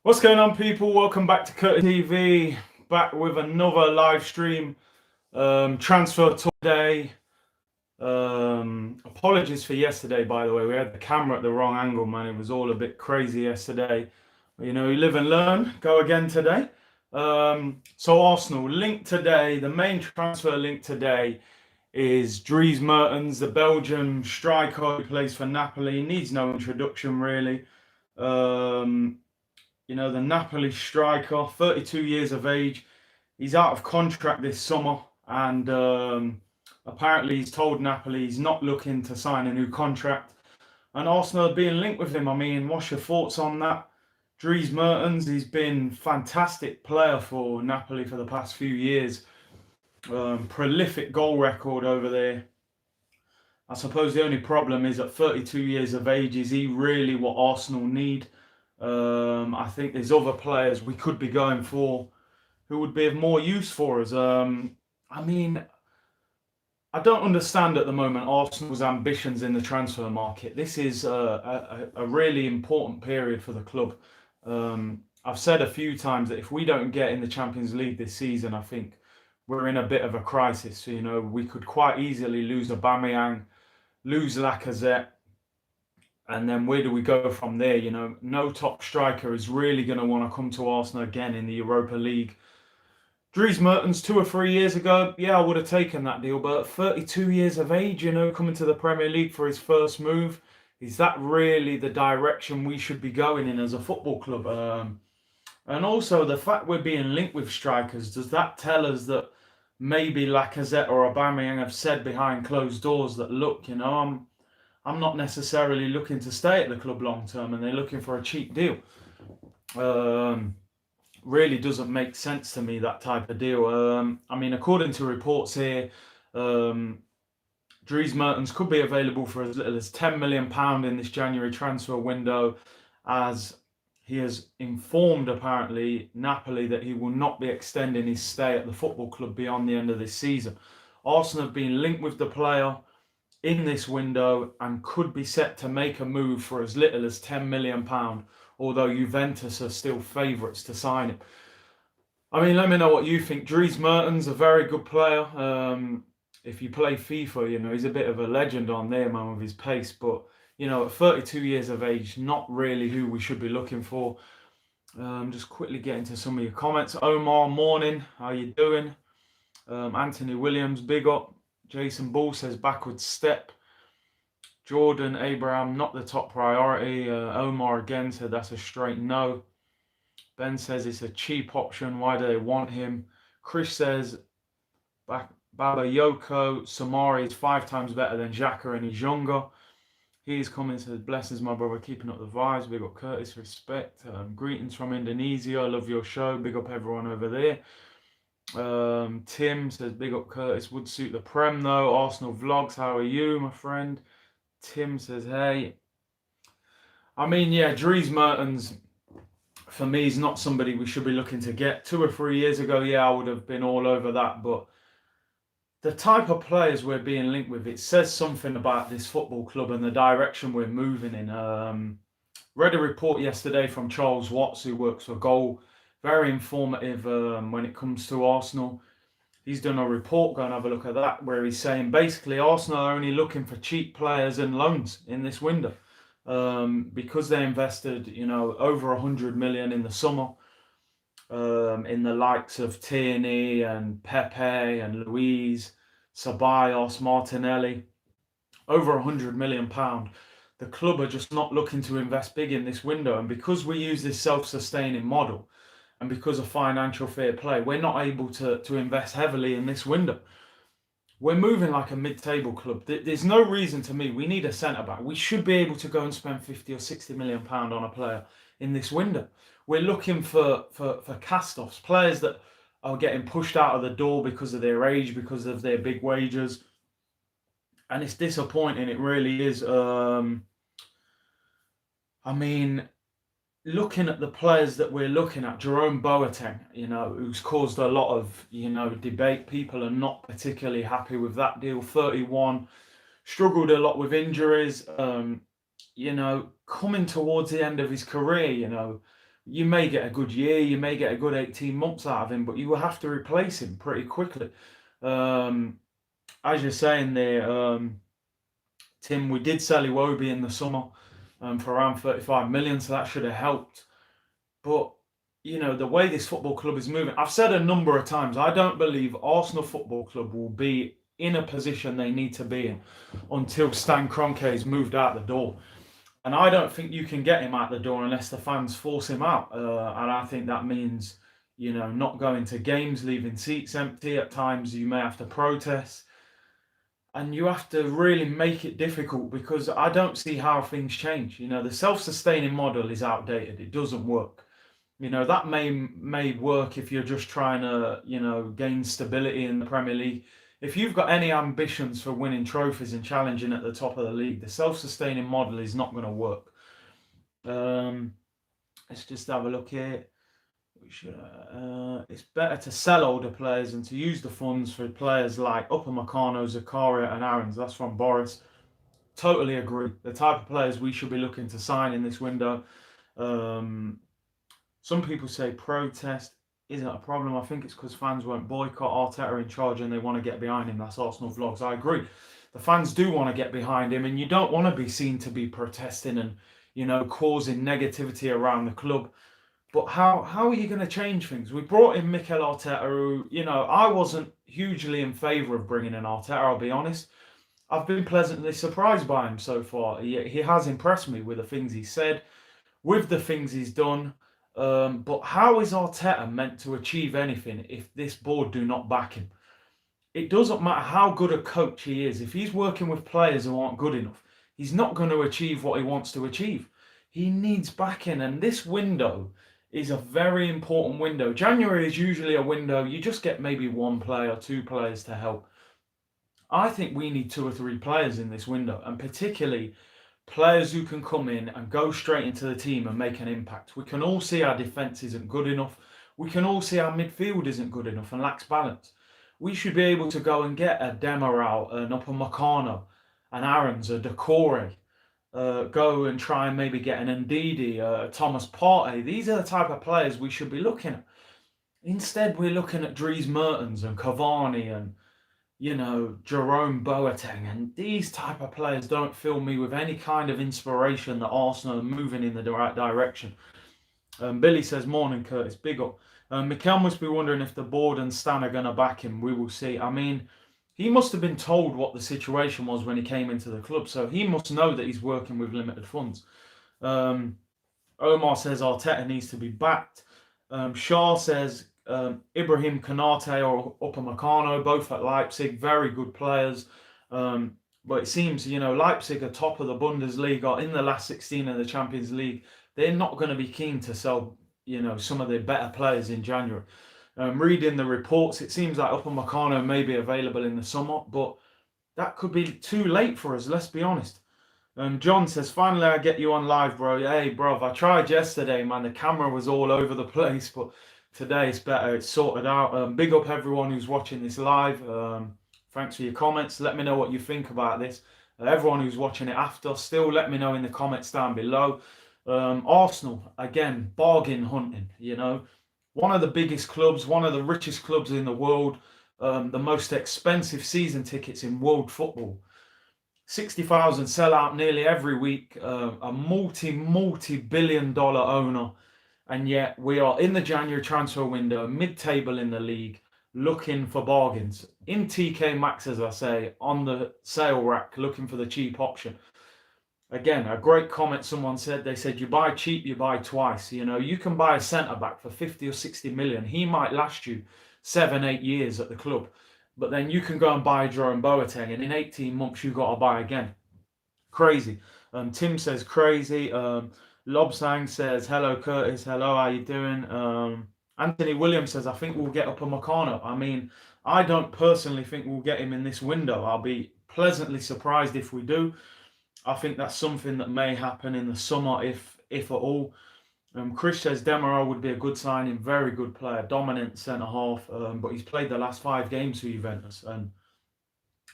What's going on, people? Welcome back to Curtis TV. Back with another live stream. Transfer today. Apologies for yesterday, by the way. We had the camera at the wrong angle, man. It was all a bit crazy yesterday. But, you live and learn. Go again today. So Arsenal link today. The main transfer link today is Dries Mertens, the Belgian striker who plays for Napoli. Needs no introduction, really. The Napoli striker, 32 years of age. He's out of contract this summer, and apparently he's told Napoli he's not looking to sign a new contract. And Arsenal are being linked with him. I mean, what's your thoughts on that? Dries Mertens, he's been a fantastic player for Napoli for the past few years. Prolific goal record over there. I suppose the only problem is at 32 years of age, is he really what Arsenal need? I think there's other players we could be going for who would be of more use for us. I don't understand at the moment Arsenal's ambitions in the transfer market. This is a really important period for the club. I've said a few times that if we don't get in the Champions League this season, I think we're in a bit of a crisis. We could quite easily lose Aubameyang, lose Lacazette, and then where do we go from there? No top striker is really going to want to come to Arsenal again in the Europa League. Dries Mertens 2 or 3 years ago, yeah, I would have taken that deal. But at 32 years of age, coming to the Premier League for his first move, is that really the direction we should be going in as a football club? And also the fact we're being linked with strikers, does that tell us that maybe Lacazette or Aubameyang have said behind closed doors that, look, I'm not necessarily looking to stay at the club long term, and they're looking for a cheap deal? Really doesn't make sense to me, that type of deal. According to reports here, Dries Mertens could be available for as little as £10 million in this January transfer window, as he has informed, apparently, Napoli that he will not be extending his stay at the football club beyond the end of this season. Arsenal have been linked with the player in this window and could be set to make a move for as little as £10 million, although Juventus are still favourites to sign him. Let me know what you think. Dries Mertens, a very good player. If you play FIFA, he's a bit of a legend on there, man, with his pace. But, at 32 years of age, not really who we should be looking for. Just quickly get into some of your comments. Omar, morning. How you doing? Anthony Williams, big up. Jason Ball says backwards step. Jordan Abraham, not the top priority. Omar again said that's a straight no. Ben says it's a cheap option. Why do they want him? Chris says Baba Yoko Samari is 5 times better than Xhaka and he's younger. He's coming, says blessings my brother, keeping up the vibes. Big up Curtis, respect. Greetings from Indonesia. I love your show. Big up everyone over there. Tim says big up Curtis, would suit the Prem though. Arsenal vlogs, how are you, my friend? Tim says hey. Dries Mertens for me is not somebody we should be looking to get. 2 or 3 years ago, yeah, I would have been all over that. But the type of players we're being linked with, it says something about this football club and the direction we're moving in. Read a report yesterday from Charles Watts, who works for Goal. Very informative when it comes to Arsenal. He's done a report, go and have a look at that, where he's saying basically Arsenal are only looking for cheap players and loans in this window. Because they invested, over 100 million in the summer, in the likes of Tierney and Pepe and Luiz, Ceballos, Martinelli, over 100 million pound. The club are just not looking to invest big in this window, and because we use this self-sustaining model, and because of financial fair play, we're not able to invest heavily in this window. We're moving like a mid-table club. There's no reason to me. We need a centre-back. We should be able to go and spend 50 or 60 million pound on a player in this window. We're looking for cast-offs, players that are getting pushed out of the door because of their age, because of their big wages. And it's disappointing. It really is. Looking at the players that we're looking at, Jerome Boateng, who's caused a lot of, debate. People are not particularly happy with that deal. 31, struggled a lot with injuries. Coming towards the end of his career, You may get a good year, you may get a good 18 months out of him, but you will have to replace him pretty quickly. Um, as you're saying there, Tim, we did sell Iwobi in the summer for around 35 million, so that should have helped. But the way this football club is moving, I've said a number of times, I don't believe Arsenal Football Club will be in a position they need to be in until Stan Kroenke is moved out the door. And I don't think you can get him out the door unless the fans force him out. And I think that means, not going to games, leaving seats empty. At times you may have to protest. And you have to really make it difficult because I don't see how things change. The self-sustaining model is outdated. It doesn't work. That may work if you're just trying to, gain stability in the Premier League. If you've got any ambitions for winning trophies and challenging at the top of the league, the self-sustaining model is not going to work. Let's just have a look here. It's better to sell older players and to use the funds for players like Upamecano, Zakaria, and Aarons. That's from Boris. Totally agree. The type of players we should be looking to sign in this window. Some people say protest isn't a problem. I think it's because fans won't boycott Arteta in charge and they want to get behind him. That's Arsenal Vlogs. I agree. The fans do want to get behind him, and you don't want to be seen to be protesting and causing negativity around the club. But how are you going to change things? We brought in Mikel Arteta, who I wasn't hugely in favour of bringing in Arteta. I'll be honest. I've been pleasantly surprised by him so far. He has impressed me with the things he said, with the things he's done. But how is Arteta meant to achieve anything if this board do not back him? It doesn't matter how good a coach he is. If he's working with players who aren't good enough, he's not going to achieve what he wants to achieve. He needs backing, and this window is a very important window. January is usually a window you just get maybe one player, two players to help. I think we need two or three players in this window, and particularly players who can come in and go straight into the team and make an impact. We can all see our defence isn't good enough. We can all see our midfield isn't good enough and lacks balance. We should be able to go and get a Demiral, an Upamecano, an Aarons, a Decore, go and try and maybe get an Ndidi, Thomas Partey. These are the type of players we should be looking at. Instead, we're looking at Dries Mertens and Cavani and Jerome Boateng, and these type of players don't fill me with any kind of inspiration that Arsenal are moving in the right direction. Billy says, morning Curtis, big up. Mikel must be wondering if the board and Stan are going to back him. We will see. I mean, he must have been told what the situation was when he came into the club, so he must know that he's working with limited funds. Omar says Arteta needs to be backed. Shah says Ibrahim Konate or Upamecano, both at Leipzig, very good players. But it seems, Leipzig are top of the Bundesliga in the last 16 of the Champions League. They're not going to be keen to sell, some of their better players in January. Reading the reports, it seems like Upamecano may be available in the summer, but that could be too late for us, let's be honest. John says, finally I get you on live, bro. Hey, bro, I tried yesterday, man. The camera was all over the place, but today it's better. It's sorted out. Big up everyone who's watching this live. Thanks for your comments. Let me know what you think about this. Everyone who's watching it after, still let me know in the comments down below. Arsenal, again, bargain hunting, One of the biggest clubs, one of the richest clubs in the world, the most expensive season tickets in world football. 60,000 sell out nearly every week, a multi-billion-dollar owner, and yet we are in the January transfer window, mid-table in the league, looking for bargains. In TK Maxx, as I say, on the sale rack, looking for the cheap option. Again, a great comment someone said. They said, you buy cheap, you buy twice. You can buy a centre-back for 50 or 60 million. He might last you 7-8 years at the club. But then you can go and buy Jerome Boateng, and in 18 months, you've got to buy again. Crazy. Tim says, crazy. Lobsang says, hello, Curtis. Hello, how you doing? Anthony Williams says, I think we'll get Upamecano. I mean, I don't personally think we'll get him in this window. I'll be pleasantly surprised if we do. I think that's something that may happen in the summer, if at all. Chris says Demiral would be a good signing, very good player, dominant centre-half, but he's played the last 5 games for Juventus, and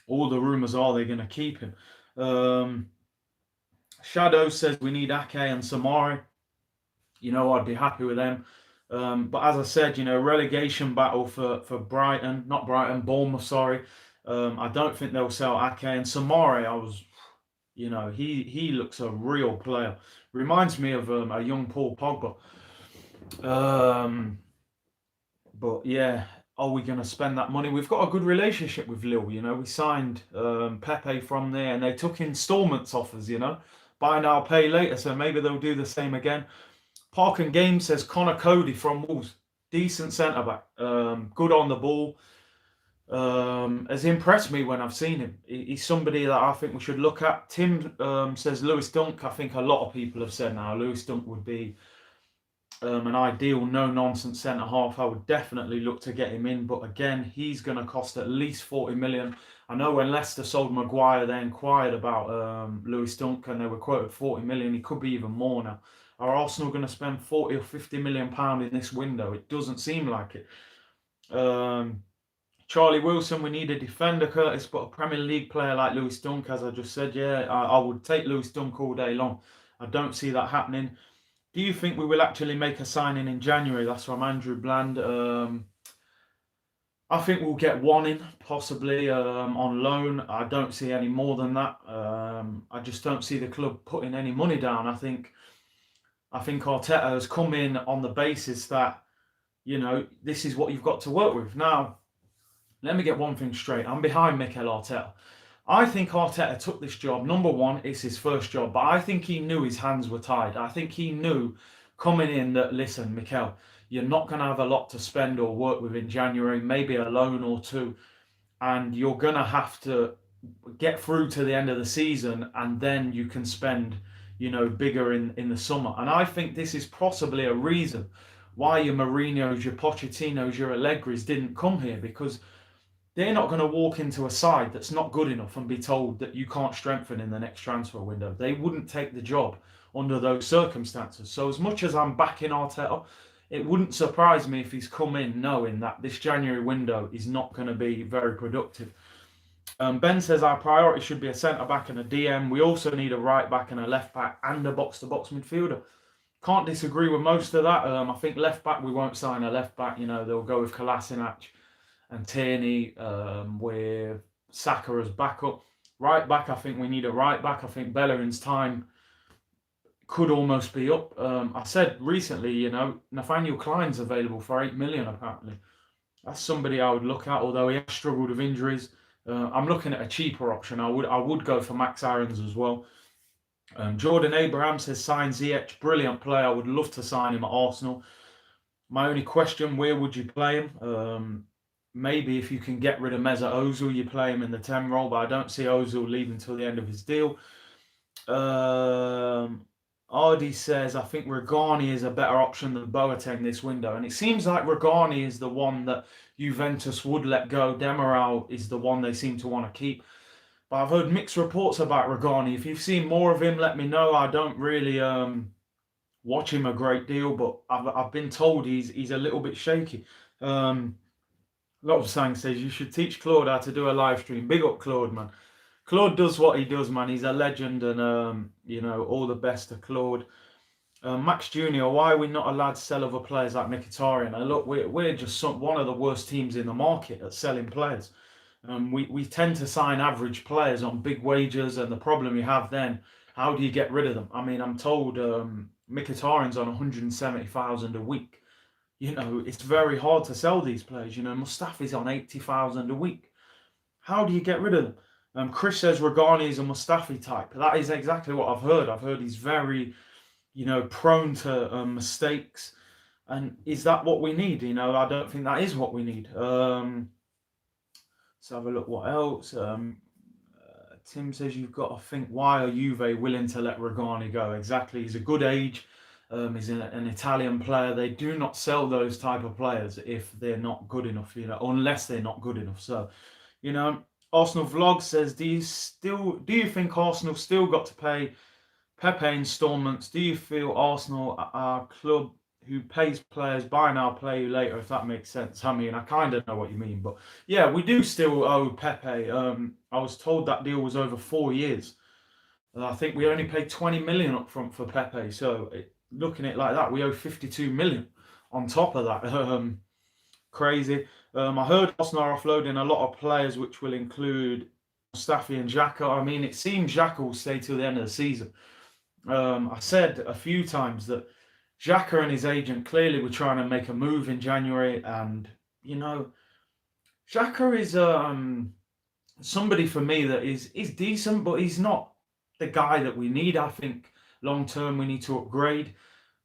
all the rumours are they're going to keep him. Shadow says we need Ake and Samari. I'd be happy with them. But as I said, relegation battle for Brighton, not Brighton, Bournemouth, sorry. I don't think they'll sell Ake and Samare. He looks a real player. Reminds me of a young Paul Pogba. Um, but yeah, are we going to spend that money? We've got a good relationship with Lille. We signed Pepe from there, and they took installments offers. Buy now, pay later. So maybe they'll do the same again. Park and Game says Connor Cody from Wolves, decent centre back, good on the ball. Has impressed me when I've seen him. He's somebody that I think we should look at. Tim says Lewis Dunk. I think a lot of people have said now Lewis Dunk would be an ideal no-nonsense centre half. I would definitely look to get him in, but again, he's going to cost at least 40 million. I know when Leicester sold Maguire, they inquired about Lewis Dunk, and they were quoted 40 million. He could be even more now. Are Arsenal going to spend 40 or 50 million pound in this window? It doesn't seem like it. Charlie Wilson, we need a defender, Curtis, but a Premier League player like Lewis Dunk, as I just said, yeah, I would take Lewis Dunk all day long. I don't see that happening. Do you think we will actually make a signing in January? That's from Andrew Bland. I think we'll get one in, possibly on loan. I don't see any more than that. I just don't see the club putting any money down. I think Arteta has come in on the basis that, this is what you've got to work with. Now, let me get one thing straight. I'm behind Mikel Arteta. I think Arteta took this job. Number one, it's his first job, but I think he knew his hands were tied. I think he knew coming in that, listen, Mikel, you're not going to have a lot to spend or work with in January, maybe a loan or two, and you're going to have to get through to the end of the season, and then you can spend, bigger in the summer. And I think this is possibly a reason why your Mourinho's, your Pochettinos, your Allegri's didn't come here, because they're not going to walk into a side that's not good enough and be told that you can't strengthen in the next transfer window. They wouldn't take the job under those circumstances. So as much as I'm backing Arteta, it wouldn't surprise me if he's come in knowing that this January window is not going to be very productive. Ben says our priority should be a centre-back and a DM. We also need a right-back and a left-back and a box-to-box midfielder. Can't disagree with most of that. I think left-back, we won't sign a left-back. They'll go with Kolasinac and Tierney with Saka as backup. Right back, I think we need a right back. I think Bellerin's time could almost be up. I said recently, Nathaniel Klein's available for 8 million apparently. That's somebody I would look at, although he has struggled with injuries. I'm looking at a cheaper option. I would go for Max Aarons as well. Jordan Abraham says sign Ziyech, brilliant player. I would love to sign him at Arsenal. My only question, where would you play him? Maybe if you can get rid of Mesut Ozil, you play him in the 10 role, but I don't see Ozil leaving until the end of his deal. Ardi says, I think Regani is a better option than Boateng this window. And it seems like Regani is the one that Juventus would let go. Demiral is the one they seem to want to keep. But I've heard mixed reports about Regani. If you've seen more of him, let me know. I don't really watch him a great deal, but I've been told he's a little bit shaky. A lot of Sang says you should teach Claude how to do a live stream. Big up Claude, man. Claude does what he does, man. He's a legend, and all the best to Claude. Max Junior, why are we not allowed to sell other players like Mkhitaryan? Look, we're just one of the worst teams in the market at selling players. We tend to sign average players on big wages, and the problem you have then, how do you get rid of them? I mean, I'm told Mkhitaryan's on 170,000 a week. It's very hard to sell these players. Mustafi's on 80,000 a week. How do you get rid of them? Chris says Regani is a Mustafi type. That is exactly what I've heard. I've heard he's very, prone to mistakes. And is that what we need? I don't think that is what we need. Let's have a look. What else? Tim says you've got to think, why are Juve willing to let Regani go? Exactly. He's a good age. He's an Italian player. They do not sell those type of players if they're not good enough, unless they're not good enough. So, Arsenal Vlog says, do you think Arsenal still got to pay Pepe installments? Do you feel Arsenal are a club who pays players buy now, play you later, if that makes sense? I mean, I kind of know what you mean, but yeah, we do still owe Pepe. I was told that deal was over 4 years. I think we only paid 20 million up front for Pepe, so looking at it like that, we owe 52 million on top of that. Crazy. I heard Arsenal are offloading a lot of players, which will include Mustafi and Xhaka. I mean, it seems Xhaka will stay till the end of the season. I said a few times that Xhaka and his agent clearly were trying to make a move in January, and you know, Xhaka is somebody for me that is decent, but he's not the guy that we need. I think long term we need to upgrade.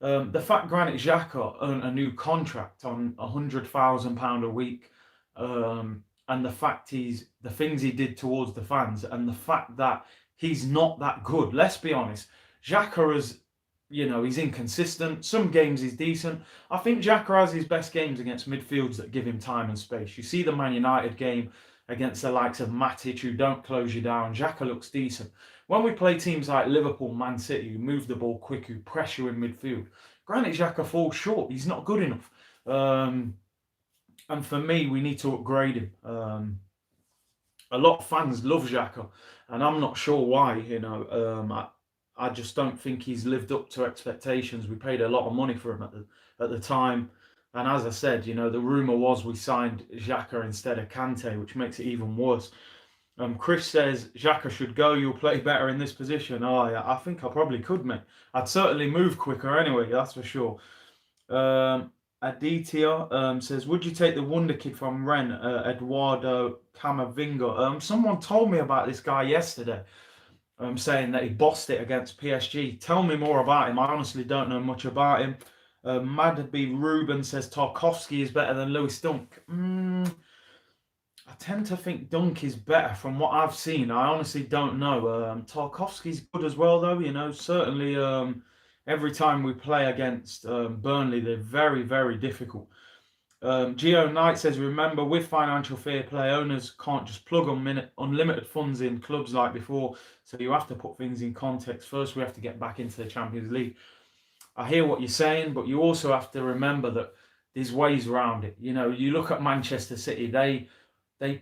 The fact Granit Xhaka earned a new contract on £100,000 a week, and the fact the things he did towards the fans, and the fact that he's not that good. Let's be honest, Xhaka is, he's inconsistent. Some games he's decent. I think Xhaka has his best games against midfields that give him time and space. You see the Man United game against the likes of Matic, who don't close you down. Xhaka looks decent. When we play teams like Liverpool, Man City, who move the ball quick, who pressure in midfield, Granit Xhaka falls short. He's not good enough. And for me, we need to upgrade him. A lot of fans love Xhaka, and I'm not sure why. I just don't think he's lived up to expectations. We paid a lot of money for him at the time. And as I said, the rumour was we signed Xhaka instead of Kante, which makes it even worse. Chris says Xhaka should go. You'll play better in this position. Oh, yeah, I think I probably could, mate. I'd certainly move quicker anyway. That's for sure. Aditya says, would you take the wonder kid from Rennes, Eduardo Camavinga? Someone told me about this guy yesterday. Saying that he bossed it against PSG. Tell me more about him. I honestly don't know much about him. Madhabi Ruben says Tarkowski is better than Lewis Dunk. I tend to think Dunk is better from what I've seen. I honestly don't know. Tarkowski's good as well, though. Certainly every time we play against Burnley, they're very, very difficult. Geo Knight says, remember, with financial fair play, owners can't just plug unlimited funds in clubs like before, so you have to put things in context. First, we have to get back into the Champions League. I hear what you're saying, but you also have to remember that there's ways around it. You look at Manchester City, they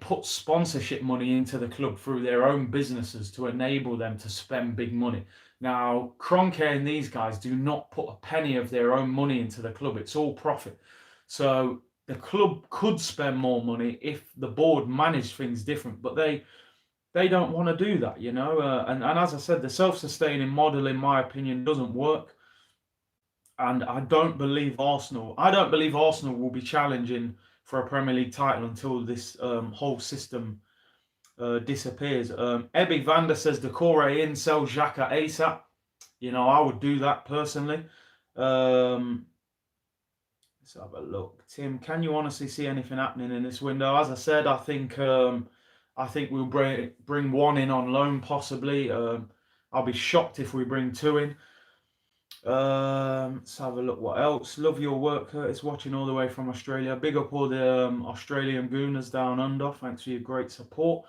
put sponsorship money into the club through their own businesses to enable them to spend big money. Now, Kroenke and these guys do not put a penny of their own money into the club. It's all profit. So the club could spend more money if the board managed things different, but they don't want to do that, and as I said, the self-sustaining model, in my opinion, doesn't work. And I don't believe Arsenal will be challenging for a Premier League title until this whole system disappears. Ebby Vander says Decore in, sell Xhaka ASAP. I would do that personally. Let's have a look. Tim, can you honestly see anything happening in this window? As I said, I think we'll bring one in on loan, possibly. I'll be shocked if we bring two in. Let's have a look. What else? Love your work, Curtis. Watching all the way from Australia. Big up all the Australian Gooners down under. Thanks for your great support.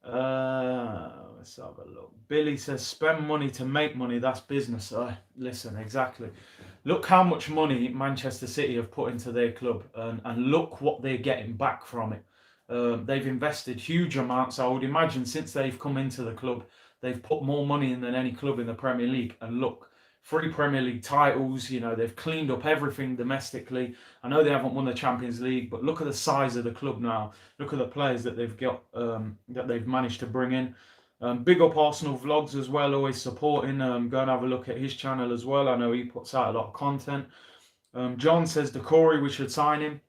Let's have a look. Billy says, spend money to make money. That's business. Listen, exactly. Look how much money Manchester City have put into their club, and look what they're getting back from it. They've invested huge amounts. I would imagine since they've come into the club, they've put more money in than any club in the Premier League. And look, 3 Premier League titles, they've cleaned up everything domestically. I know they haven't won the Champions League, but look at the size of the club now. Look at the players that they've got, that they've managed to bring in. Big up Arsenal Vlogs as well, always supporting. Go and have a look at his channel as well. I know he puts out a lot of content. John says Decore, we should sign him.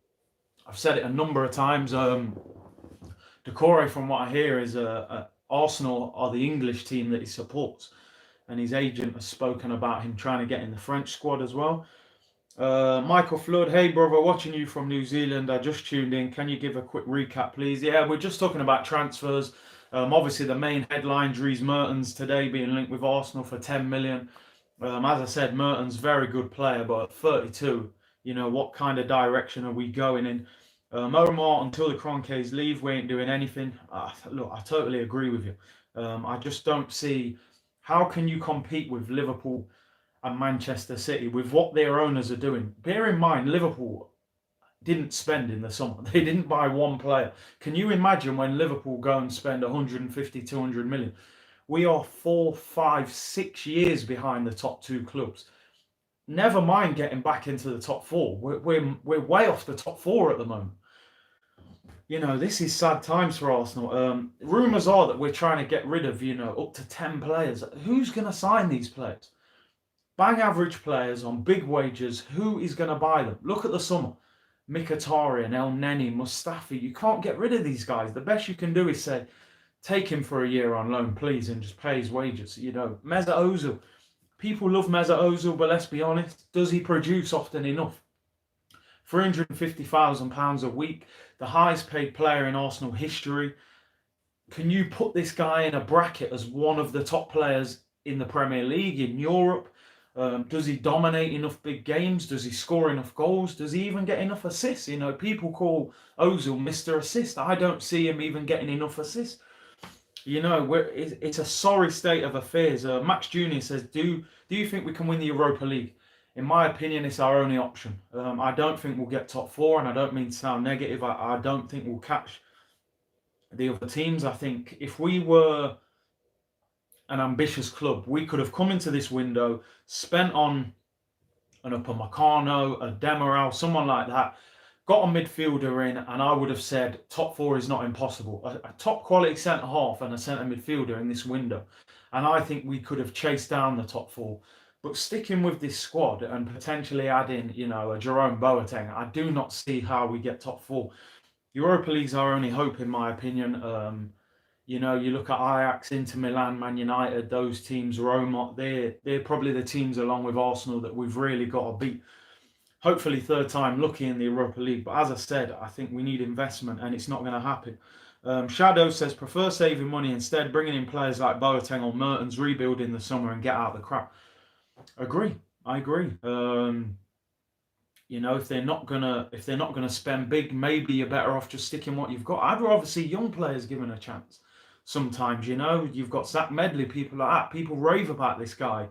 I've said it a number of times. Decore, from what I hear, is Arsenal are the English team that he supports. And his agent has spoken about him trying to get in the French squad as well. Michael Flood, hey brother, watching you from New Zealand. I just tuned in. Can you give a quick recap, please? Yeah, we're just talking about transfers. Obviously, the main headline, Dries Mertens today being linked with Arsenal for 10 million. As I said, Mertens, very good player, but at 32, what kind of direction are we going in? Omar, until the Kroenkes leave, we ain't doing anything. Look, I totally agree with you. I just don't see... How can you compete with Liverpool and Manchester City with what their owners are doing? Bear in mind, Liverpool didn't spend in the summer. They didn't buy one player. Can you imagine when Liverpool go and spend 150, 200 million? We are 4, 5, 6 years behind the top 2 clubs. never mind getting back into the top four. We're way off the top four at the moment. This is sad times for Arsenal. Rumours are that we're trying to get rid of, up to 10 players. Who's going to sign these players? Bang average players on big wages. Who is going to buy them? Look at the summer. Mkhitaryan, El Neni, Mustafi. You can't get rid of these guys. The best you can do is say, take him for a year on loan, please, and just pay his wages. Mesut Ozil. People love Mesut Ozil, but let's be honest, does he produce often enough? £350,000 a week, the highest paid player in Arsenal history. Can you put this guy in a bracket as one of the top players in the Premier League, in Europe? Does he dominate enough big games? Does he score enough goals? Does he even get enough assists? People call Ozil Mr. Assist. I don't see him even getting enough assists. It's a sorry state of affairs. Max Jr. says, do you think we can win the Europa League? In my opinion, it's our only option. I don't think we'll get top four, and I don't mean to sound negative. I don't think we'll catch the other teams. I think if we were an ambitious club, we could have come into this window, spent on an Upamecano, a Demiral, someone like that, got a midfielder in, and I would have said top four is not impossible. A top quality centre half and a centre midfielder in this window, and I think we could have chased down the top four. But sticking with this squad and potentially adding, a Jerome Boateng, I do not see how we get top four. Europa League's our only hope, in my opinion. You look at Ajax, Inter Milan, Man United, those teams, Roma, they're probably the teams along with Arsenal that we've really got to beat. Hopefully third time lucky in the Europa League. But as I said, I think we need investment and it's not going to happen. Shadow says, prefer saving money instead, bringing in players like Boateng or Mertens, rebuild in the summer and get out of the crap. I agree. If they're not gonna spend big, maybe you're better off just sticking what you've got. I'd rather see young players given a chance. Sometimes, you've got Zach Medley, people like that. People rave about this guy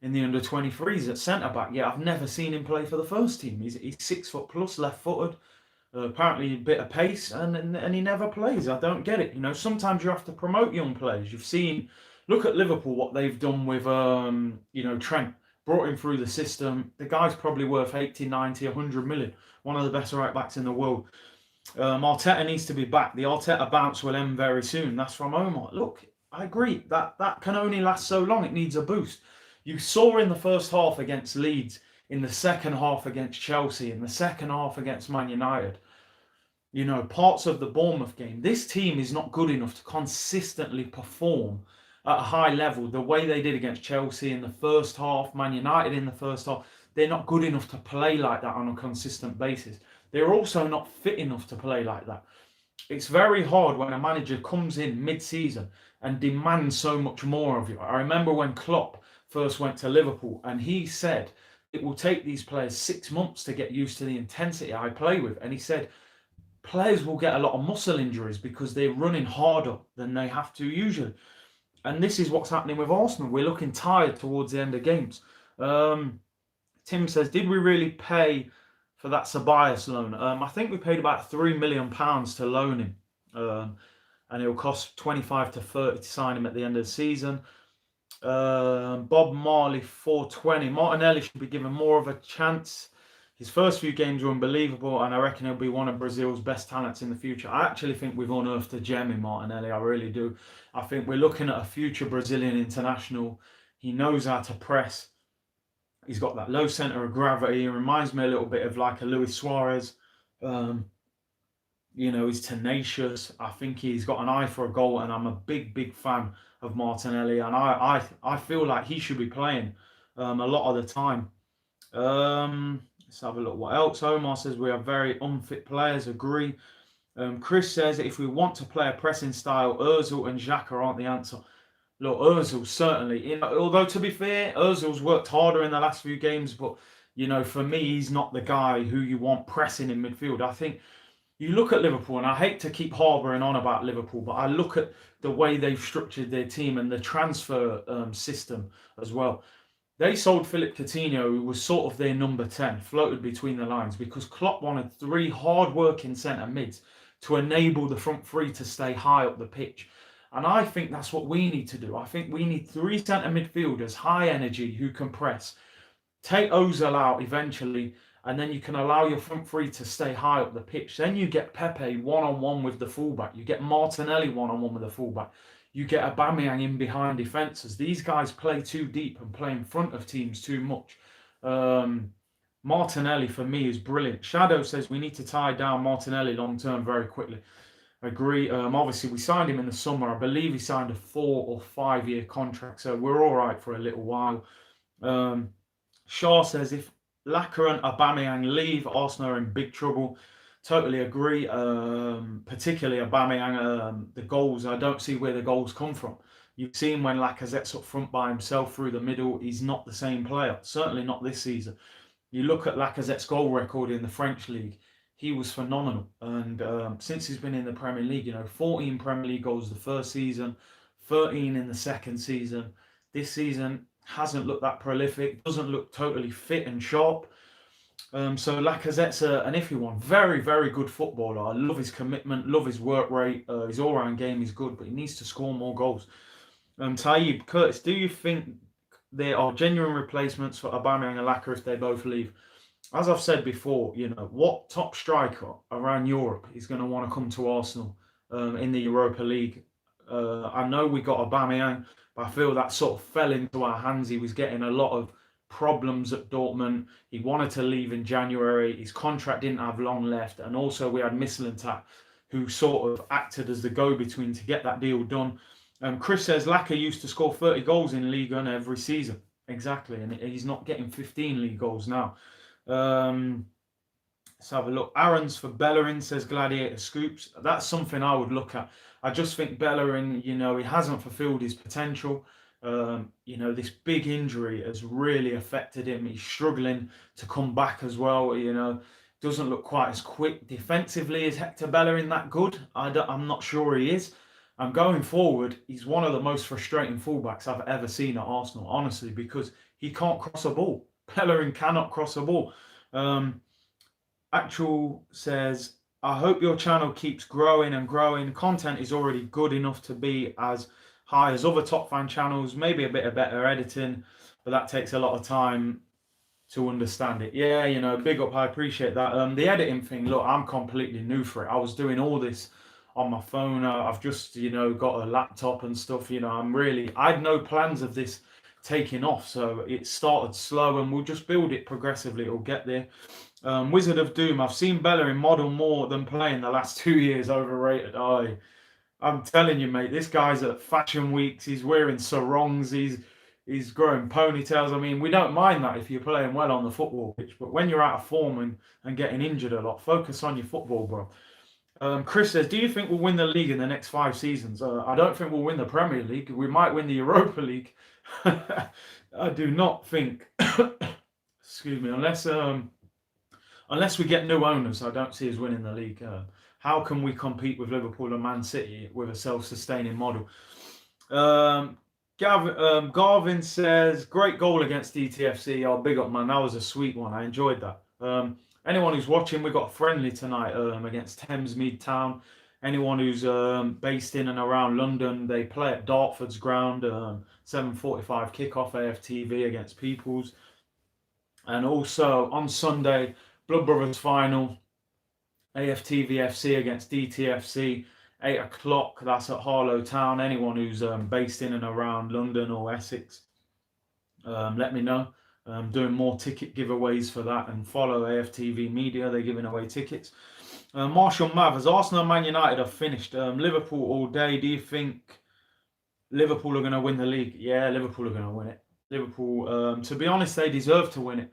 in the under 23s at centre back. Yeah, I've never seen him play for the first team. He's 6 foot plus, left footed. Apparently a bit of pace, and he never plays. I don't get it. Sometimes you have to promote young players. You've seen, look at Liverpool, what they've done with Trent. Brought him through the system. The guy's probably worth 80, 90, 100 million. One of the best right backs in the world. Arteta needs to be back. The Arteta bounce will end very soon. That's from Omar. Look, I agree. That can only last so long. It needs a boost. You saw in the first half against Leeds, in the second half against Chelsea, in the second half against Man United. Parts of the Bournemouth game. This team is not good enough to consistently perform at a high level the way they did against Chelsea in the first half, Man United in the first half. They're not good enough to play like that on a consistent basis. They're also not fit enough to play like that. It's very hard when a manager comes in mid-season and demands so much more of you. I remember when Klopp first went to Liverpool and he said it will take these players 6 months to get used to the intensity I play with. And he said players will get a lot of muscle injuries because they're running harder than they have to usually. And this is what's happening with Arsenal. We're looking tired towards the end of games. Tim says, did we really pay for that Ceballos loan? I think we paid about £3 million to loan him. And it'll cost 25 to 30 to sign him at the end of the season. Bob Marley 420. Martinelli should be given more of a chance. His first few games were unbelievable, and I reckon he'll be one of Brazil's best talents in the future. I actually think we've unearthed a gem in Martinelli. I really do. I think we're looking at a future Brazilian international. He knows how to press. He's got that low centre of gravity. He reminds me a little bit of like a Luis Suarez. He's tenacious. I think he's got an eye for a goal, and I'm a big fan of Martinelli. And I feel like he should be playing a lot of the time. Let's have a look. What else? Omar says we have very unfit players. Agree. Chris says if we want to play a pressing style, Ozil and Xhaka aren't the answer. Look, Ozil certainly. Although to be fair, Ozil's worked harder in the last few games, but for me, he's not the guy who you want pressing in midfield. I think you look at Liverpool, and I hate to keep harbouring on about Liverpool, but I look at the way they've structured their team and the transfer system as well. They sold Philip Coutinho, who was sort of their number 10, floated between the lines, because Klopp wanted 3 hard-working centre mids to enable the front 3 to stay high up the pitch. And I think that's what we need to do. I think we need 3 centre midfielders, high energy, who can press. Take Ozil out eventually, and then you can allow your front three to stay high up the pitch. Then you get Pepe one-on-one with the fullback. You get Martinelli one-on-one with the fullback. You get Aubameyang in behind defences. These guys play too deep and play in front of teams too much. Martinelli, for me, is brilliant. Shadow says we need to tie down Martinelli long-term very quickly. Agree. Obviously, we signed him in the summer. I believe he signed a 4 or 5 year contract, so we're all right for a little while. Shaw says if Laka and Aubameyang leave, Arsenal are in big trouble. Totally agree. Particularly Aubameyang, the goals. I don't see where the goals come from. You've seen when Lacazette's up front by himself through the middle, he's not the same player. Certainly not this season. You look at Lacazette's goal record in the French league. He was phenomenal, and since he's been in the Premier League, 14 Premier League goals the first season, 13 in the second season. This season hasn't looked that prolific, doesn't look totally fit and sharp. So Lacazette's an iffy one. Very, very good footballer. I love his commitment, love his work rate. His all-round game is good, but he needs to score more goals. Taib, Curtis, do you think there are genuine replacements for Aubameyang and Laka if they both leave? As I've said before, what top striker around Europe is going to want to come to Arsenal in the Europa League? I know we got Aubameyang, but I feel that sort of fell into our hands. He was getting a lot of problems at Dortmund. He wanted to leave in January. His contract didn't have long left. And also we had Mislintat, who sort of acted as the go-between to get that deal done. Chris says Laka used to score 30 goals in Ligue 1 every season. Exactly. And he's not getting 15 league goals now. Let's have a look. Aaron's for Bellerin, says Gladiator Scoops. That's something I would look at. I just think Bellerin, he hasn't fulfilled his potential. This big injury has really affected him. He's struggling to come back as well. Doesn't look quite as quick defensively. Is Hector Bellerin that good? I'm not sure he is. And going forward, he's one of the most frustrating fullbacks I've ever seen at Arsenal, honestly, because he can't cross a ball. Bellerin cannot cross a ball. Actual says, I hope your channel keeps growing and growing. Content is already good enough to be as high as other top fan channels. Maybe a bit of better editing, but that takes a lot of time to understand it. Yeah, big up. I appreciate that. The editing thing, look, I'm completely new for it. I was doing all this on my phone. I've just, got a laptop and stuff. I had no plans of this taking off, so it started slow and we'll just build it progressively. It'll get there. Wizard of Doom, I've seen Bellerin model more than playing the last 2 years. Overrated. I'm telling you, mate, this guy's at fashion weeks. He's wearing sarongs. He's growing ponytails. I mean, we don't mind that if you're playing well on the football pitch, but when you're out of form and getting injured a lot, focus on your football, bro. Chris says, do you think we'll win the league in the next 5 seasons? I don't think we'll win the Premier League. We might win the Europa League. I do not think, excuse me, unless we get new owners, I don't see us winning the league. How can we compete with Liverpool and Man City with a self-sustaining model? Garvin says, great goal against DTFC. Oh, big up, man. That was a sweet one. I enjoyed that. Anyone who's watching, we've got a friendly tonight against Thamesmead Town. Anyone who's based in and around London, they play at Dartford's ground, 7:45 kickoff AFTV against Peoples. And also on Sunday, Blood Brothers final, AFTV FC against DTFC, 8 o'clock. That's at Harlow Town. Anyone who's based in and around London or Essex, let me know. Doing more ticket giveaways for that, and follow AFTV Media. They're giving away tickets. Marshall Mav, as Arsenal and Man United have finished, Liverpool all day. Do you think Liverpool are going to win the league? Yeah, Liverpool are going to win it. Liverpool, to be honest, they deserve to win it.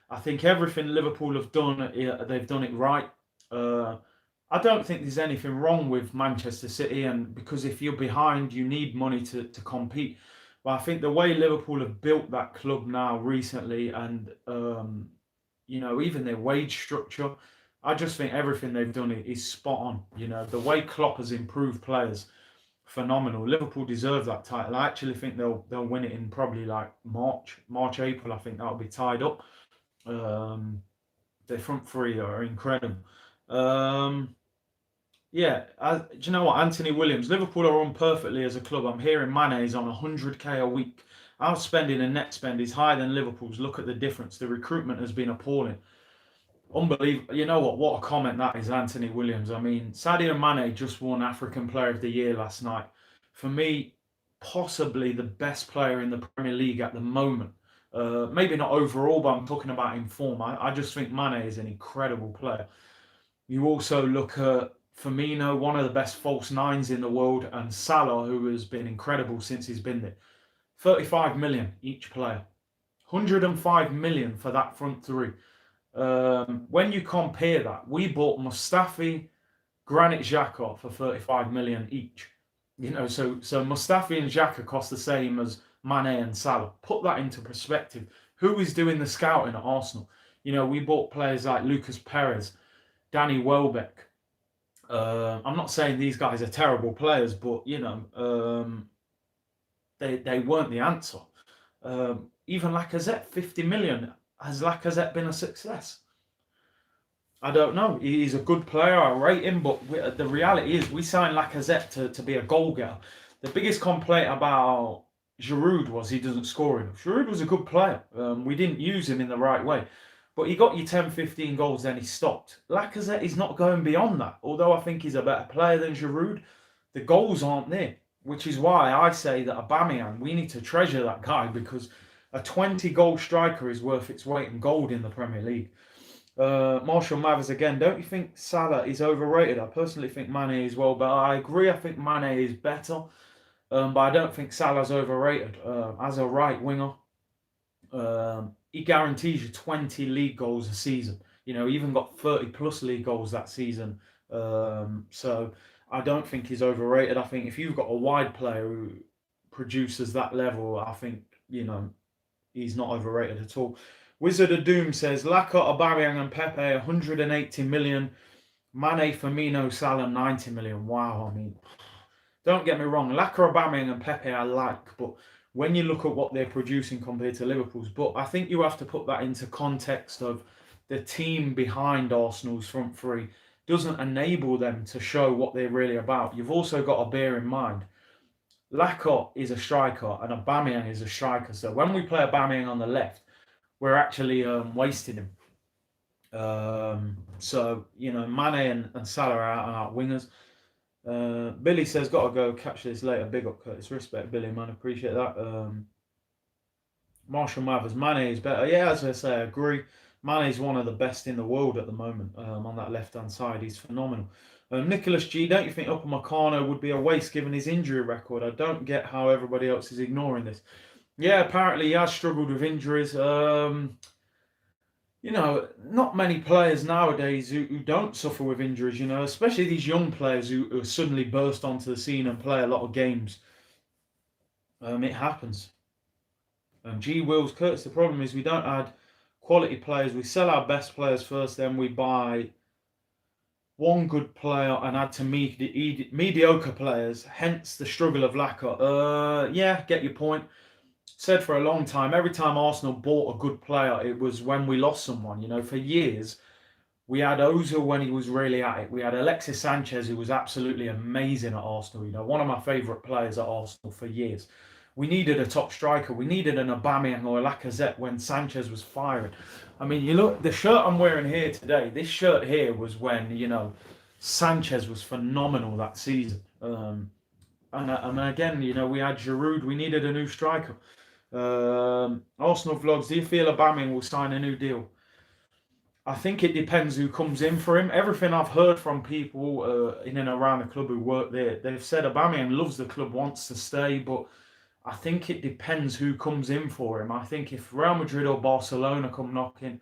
I think everything Liverpool have done, they've done it right. I don't think there's anything wrong with Manchester City, and because if you're behind, you need money to compete. But I think the way Liverpool have built that club now recently, and even their wage structure, I just think everything they've done is spot on. The way Klopp has improved players, phenomenal. Liverpool deserve that title. I actually think they'll win it in probably like March, April. I think that'll be tied up. Their front three are incredible. Do you know what? Anthony Williams, Liverpool are run perfectly as a club. I'm hearing Mane is on 100k a week Our spending and net spend is higher than Liverpool's. Look at the difference. The recruitment has been appalling. Unbelievable. You know what? What a comment that is, Anthony Williams. I mean, Sadio Mane just won African Player of the Year last night. For me, possibly the best player in the Premier League at the moment. Maybe not overall, but I'm talking about in form. I just think Mane is an incredible player. You also look at Firmino, one of the best false nines in the world, and Salah, who has been incredible since he's been there. 35 million each player. 105 million for that front three. When you compare that, we bought Mustafi, Granit Xhaka for 35 million each. So Mustafi and Xhaka cost the same as Mane and Salah. Put that into perspective. Who is doing the scouting at Arsenal? We bought players like Lucas Perez, Danny Welbeck. I'm not saying these guys are terrible players, but they weren't the answer. Even Lacazette, 50 million. Has Lacazette been a success? I don't know. He's a good player. I rate him, but the reality is we signed Lacazette to be a goal getter. The biggest complaint about Giroud was he doesn't score enough. Giroud was a good player. We didn't use him in the right way. But he got you 10, 15 goals, then he stopped. Lacazette is not going beyond that. Although I think he's a better player than Giroud, the goals aren't there. Which is why I say that Aubameyang, we need to treasure that guy, because a 20-goal striker is worth its weight in gold in the Premier League. Marshall Mathers again, don't you think Salah is overrated? I personally think Mane is well, but I agree, I think Mane is better. But I don't think Salah's overrated. As a right winger, he guarantees you 20 league goals a season. He even got 30 plus league goals that season. So I don't think he's overrated. I think if you've got a wide player who produces that level, I think, he's not overrated at all. Wizard of Doom says, Laka, Aubameyang and Pepe, 180 million. Mane, Firmino, Salah, 90 million. Wow, I mean, don't get me wrong. Laka, Aubameyang and Pepe I like, but when you look at what they're producing compared to Liverpool's, but I think you have to put that into context of the team behind Arsenal's front three doesn't enable them to show what they're really about. You've also got to bear in mind, Lacazette is a striker and Aubameyang is a striker. So when we play Aubameyang on the left, we're actually wasting him. Mane and Salah are out wingers. Billy says, got to go catch this later. Big up, Curtis. Respect, Billy, man. Appreciate that. Marshall Mathers, Mane is better. Yeah, as I say, I agree. Mane is one of the best in the world at the moment on that left-hand side. He's phenomenal. Nicholas G, don't you think Upamecano would be a waste given his injury record? I don't get how everybody else is ignoring this. Yeah, apparently he has struggled with injuries. Not many players nowadays who don't suffer with injuries, especially these young players who suddenly burst onto the scene and play a lot of games. It happens. G Wills, Curtis, the problem is we don't add quality players. We sell our best players first, then we buy one good player and add to mediocre players, hence the struggle of Laka. Yeah, get your point. Said for a long time, every time Arsenal bought a good player, it was when we lost someone. For years, we had Ozil when he was really at it. We had Alexis Sanchez, who was absolutely amazing at Arsenal. One of my favourite players at Arsenal for years. We needed a top striker. We needed an Aubameyang or a Lacazette when Sanchez was firing. I mean, you look, the shirt I'm wearing here today, this shirt here was when, Sanchez was phenomenal that season. And again, we had Giroud. We needed a new striker. Arsenal Vlogs, do you feel Aubameyang will sign a new deal? I think it depends who comes in for him. Everything I've heard from people in and around the club who work there, they've said Aubameyang loves the club, wants to stay, but I think it depends who comes in for him. I think if Real Madrid or Barcelona come knocking,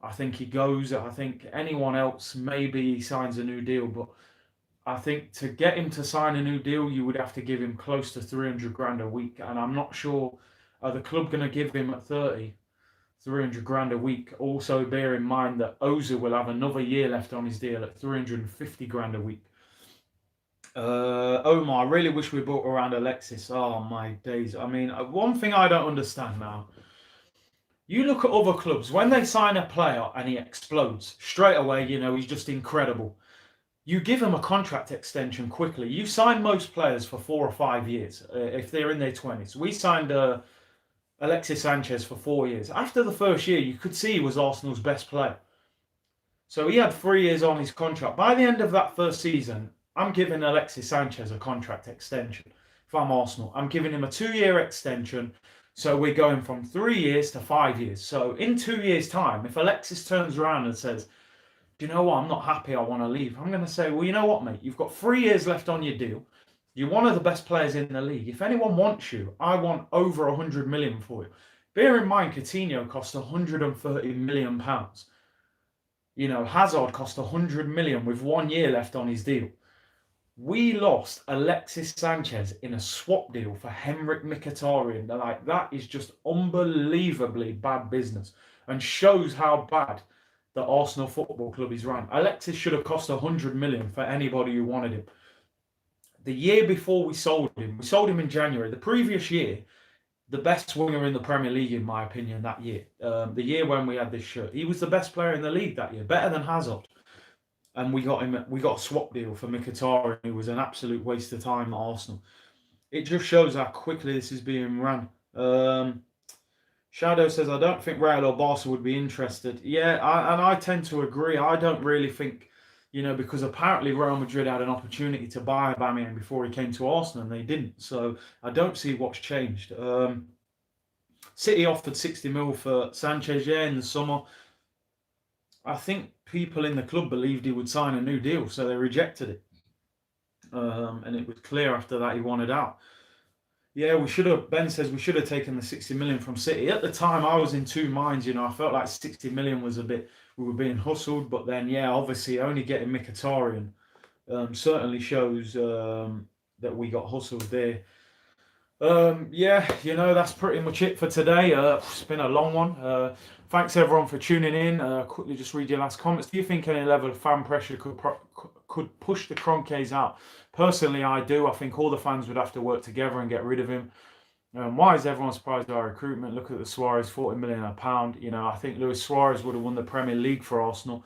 I think he goes. I think anyone else, maybe he signs a new deal, but I think to get him to sign a new deal, you would have to give him close to 300 grand a week, and I'm not sure are the club going to give him at 300 grand a week. Also bear in mind that Ozil will have another year left on his deal at 350 grand a week. Omar, I really wish we brought around Alexis. Oh my days. I mean, one thing I don't understand now, you look at other clubs, when they sign a player and he explodes, straight away, he's just incredible. You give him a contract extension quickly. You sign most players for 4 or 5 years if they're in their 20s. We signed Alexis Sanchez for 4 years. After the first year, you could see he was Arsenal's best player. So he had 3 years on his contract. By the end of that first season, I'm giving Alexis Sanchez a contract extension. If I'm Arsenal, I'm giving him a 2 year extension. So we're going from 3 years to 5 years. So in 2 years' time, if Alexis turns around and says, do you know what, I'm not happy, I want to leave, I'm going to say, well, you know what, mate, you've got 3 years left on your deal. You're one of the best players in the league. If anyone wants you, I want over 100 million for you. Bear in mind, Coutinho cost 130 million pounds. You know, Hazard cost 100 million with 1 year left on his deal. We lost Alexis Sanchez in a swap deal for Henrik Mkhitaryan. Like, that is just unbelievably bad business and shows how bad the Arsenal Football Club is run. Alexis should have cost 100 million for anybody who wanted him. The year before we sold him in January. The previous year, the best winger in the Premier League, in my opinion, that year. The year when we had this shirt, he was the best player in the league that year, better than Hazard. And we got him. We got a swap deal for Mkhitaryan, who was an absolute waste of time at Arsenal. It just shows how quickly this is being run. Shadow says, I don't think Real or Barca would be interested. Yeah, and I tend to agree. I don't really think, because apparently Real Madrid had an opportunity to buy Aubameyang before he came to Arsenal and they didn't. So I don't see what's changed. City offered 60 mil for Sanchez, in the summer. I think people in the club believed he would sign a new deal, so they rejected it. And it was clear after that he wanted out. Yeah, we should have. Ben says we should have taken the 60 million from City. At the time, I was in two minds. I felt like 60 million was a bit. We were being hustled, but then, obviously, only getting Mkhitaryan certainly shows that we got hustled there. That's pretty much it for today. It's been a long one. Thanks everyone for tuning in. Quickly just read your last comments. Do you think any level of fan pressure could push the Kroenkes out? Personally, I do. I think all the fans would have to work together and get rid of him. Why is everyone surprised by our recruitment? Look at the Suarez, 40 million a pound. I think Luis Suarez would have won the Premier League for Arsenal.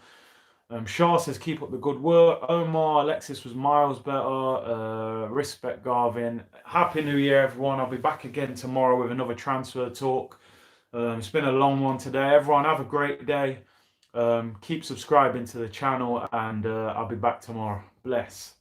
Shah says, keep up the good work. Omar, Alexis was miles better. Respect, Garvin. Happy New Year, everyone. I'll be back again tomorrow with another transfer talk. It's been a long one today. Everyone, have a great day. Keep subscribing to the channel, and I'll be back tomorrow. Bless.